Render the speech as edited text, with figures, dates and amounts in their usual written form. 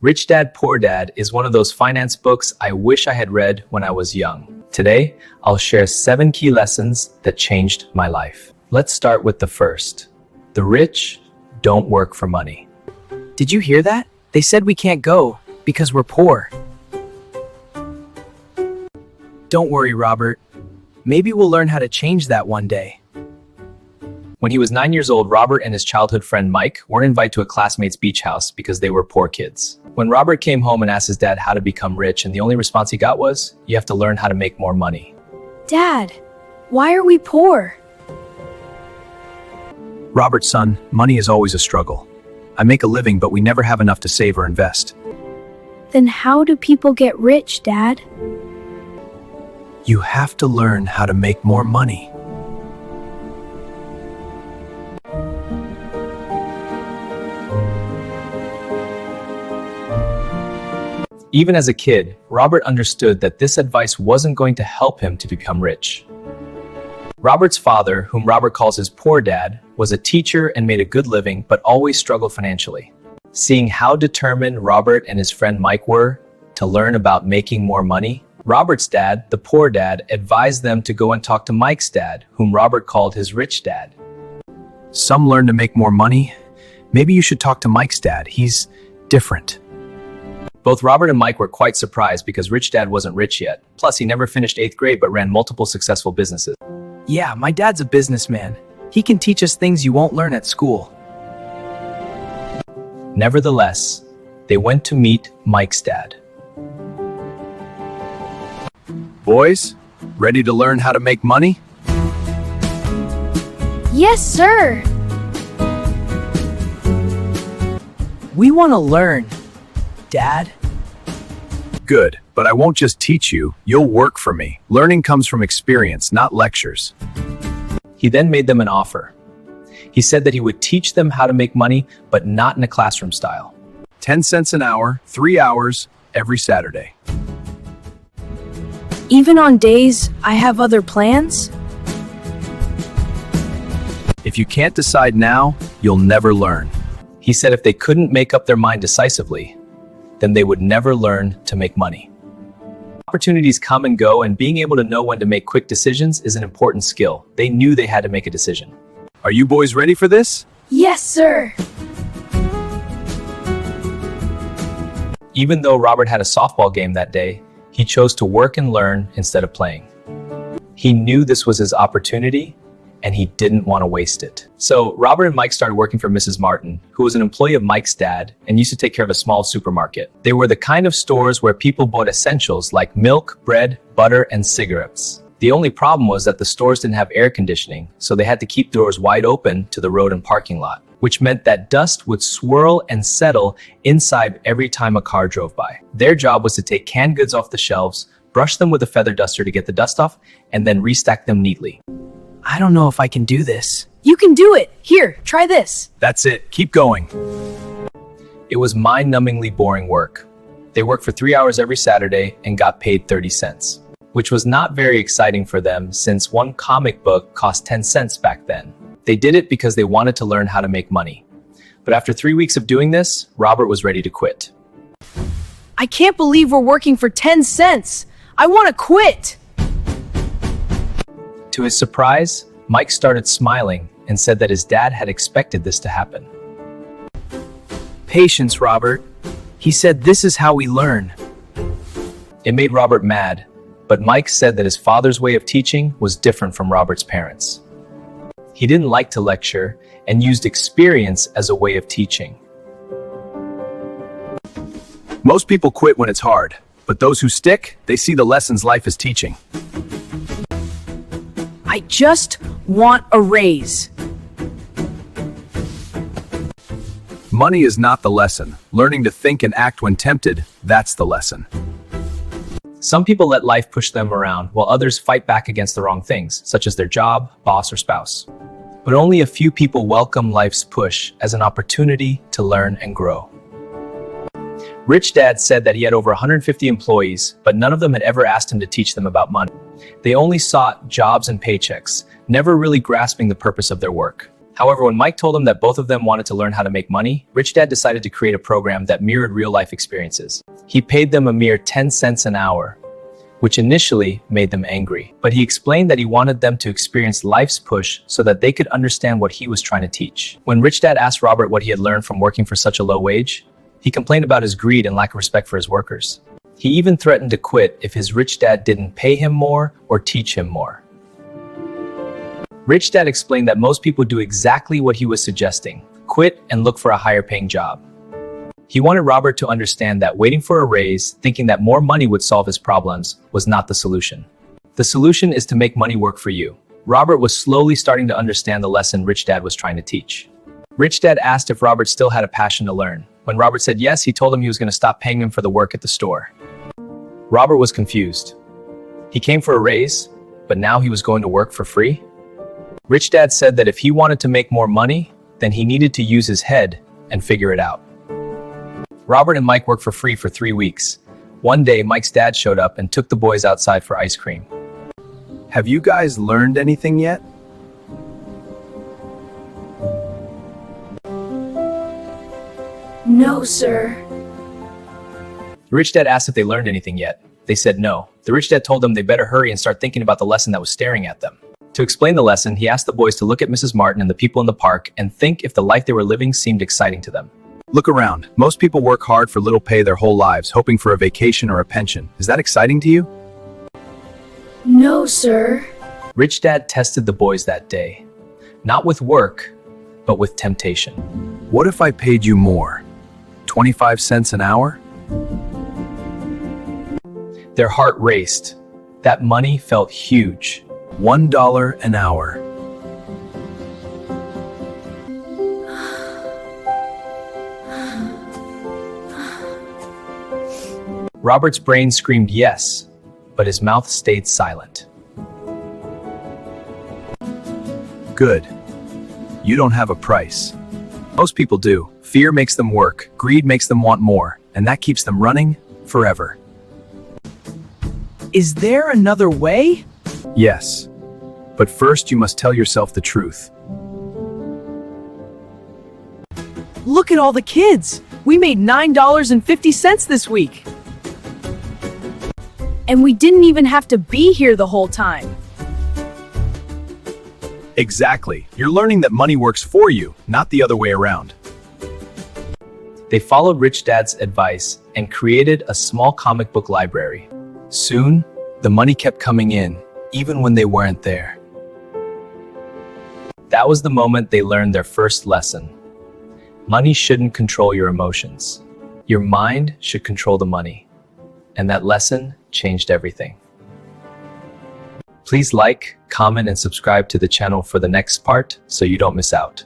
Rich Dad, Poor Dad is one of those finance books I wish I had read when I was young. Today, I'll share 7 key lessons that changed my life. Let's start with the first. The rich don't work for money. Did you hear that? They said we can't go because we're poor. Don't worry, Robert. Maybe we'll learn how to change that one day. When he was 9 years old, Robert and his childhood friend Mike weren't invited to a classmate's beach house because they were poor kids. When Robert came home and asked his dad how to become rich, and the only response he got was, "You have to learn how to make more money." Dad, why are we poor? Robert, son, money is always a struggle. I make a living, but we never have enough to save or invest. Then how do people get rich, Dad? You have to learn how to make more money. Even as a kid, Robert understood that this advice wasn't going to help him to become rich. Robert's father, whom Robert calls his poor dad, was a teacher and made a good living, but always struggled financially. Seeing how determined Robert and his friend Mike were to learn about making more money, Robert's dad, the poor dad, advised them to go and talk to Mike's dad, whom Robert called his rich dad. Some learn to make more money. Maybe you should talk to Mike's dad. He's different. Both Robert and Mike were quite surprised because Rich Dad wasn't rich yet. Plus, he never finished 8th grade but ran multiple successful businesses. Yeah, my dad's a businessman. He can teach us things you won't learn at school. Nevertheless, they went to meet Mike's dad. Boys, ready to learn how to make money? Yes, sir. We want to learn, Dad. Good, but I won't just teach you, you'll work for me. Learning comes from experience, not lectures. He then made them an offer. He said that he would teach them how to make money, but not in a classroom style. 10 cents an hour, 3 hours, every Saturday. Even on days I have other plans? If you can't decide now, you'll never learn. He said if they couldn't make up their mind decisively, then they would never learn to make money. Opportunities come and go, and being able to know when to make quick decisions is an important skill. They knew they had to make a decision. Are you boys ready for this? Yes, sir. Even though Robert had a softball game that day, he chose to work and learn instead of playing. He knew this was his opportunity, and he didn't want to waste it. So Robert and Mike started working for Mrs. Martin, who was an employee of Mike's dad and used to take care of a small supermarket. They were the kind of stores where people bought essentials like milk, bread, butter, and cigarettes. The only problem was that the stores didn't have air conditioning, so they had to keep doors wide open to the road and parking lot, which meant that dust would swirl and settle inside every time a car drove by. Their job was to take canned goods off the shelves, brush them with a feather duster to get the dust off, and then restack them neatly. I don't know if I can do this. You can do it. Here, try this. That's it, keep going. It was mind-numbingly boring work. They worked for 3 hours every Saturday and got paid 30 cents, which was not very exciting for them since one comic book cost 10 cents back then. They did it because they wanted to learn how to make money. But after 3 weeks of doing this, Robert was ready to quit. I can't believe we're working for 10 cents. I want to quit. To his surprise, Mike started smiling and said that his dad had expected this to happen. Patience, Robert. He said this is how we learn. It made Robert mad, but Mike said that his father's way of teaching was different from Robert's parents'. He didn't like to lecture and used experience as a way of teaching. Most people quit when it's hard, but those who stick, they see the lessons life is teaching. I just want a raise. Money is not the lesson. Learning to think and act when tempted, that's the lesson. Some people let life push them around, while others fight back against the wrong things, such as their job, boss, or spouse. But only a few people welcome life's push as an opportunity to learn and grow. Rich Dad said that he had over 150 employees, but none of them had ever asked him to teach them about money. They only sought jobs and paychecks, never really grasping the purpose of their work. However, when Mike told him that both of them wanted to learn how to make money, Rich Dad decided to create a program that mirrored real-life experiences. He paid them a mere 10 cents an hour, which initially made them angry. But he explained that he wanted them to experience life's push so that they could understand what he was trying to teach. When Rich Dad asked Robert what he had learned from working for such a low wage, he complained about his greed and lack of respect for his workers. He even threatened to quit if his rich dad didn't pay him more or teach him more. Rich Dad explained that most people do exactly what he was suggesting: quit and look for a higher paying job. He wanted Robert to understand that waiting for a raise, thinking that more money would solve his problems, was not the solution. The solution is to make money work for you. Robert was slowly starting to understand the lesson Rich Dad was trying to teach. Rich Dad asked if Robert still had a passion to learn. When Robert said yes, he told him he was going to stop paying him for the work at the store. Robert was confused. He came for a raise, but now he was going to work for free? Rich Dad said that if he wanted to make more money, then he needed to use his head and figure it out. Robert and Mike worked for free for 3 weeks. One day, Mike's dad showed up and took the boys outside for ice cream. Have you guys learned anything yet? No, sir. The Rich Dad asked if they learned anything yet. They said no. The Rich Dad told them they better hurry and start thinking about the lesson that was staring at them. To explain the lesson, he asked the boys to look at Mrs. Martin and the people in the park and think if the life they were living seemed exciting to them. Look around. Most people work hard for little pay their whole lives, hoping for a vacation or a pension. Is that exciting to you? No, sir. Rich Dad tested the boys that day. Not with work, but with temptation. What if I paid you more? 25 cents an hour? Their heart raced. That money felt huge. $1 an hour. Robert's brain screamed yes, but his mouth stayed silent. Good. You don't have a price. Most people do. Fear makes them work, greed makes them want more, and that keeps them running forever. Is there another way? Yes. But first you must tell yourself the truth. Look at all the kids. We made $9.50 this week. And we didn't even have to be here the whole time. Exactly. You're learning that money works for you, not the other way around. They followed Rich Dad's advice and created a small comic book library. Soon, the money kept coming in, even when they weren't there. That was the moment they learned their first lesson. Money shouldn't control your emotions. Your mind should control the money. And that lesson changed everything. Please like, comment, and subscribe to the channel for the next part so you don't miss out.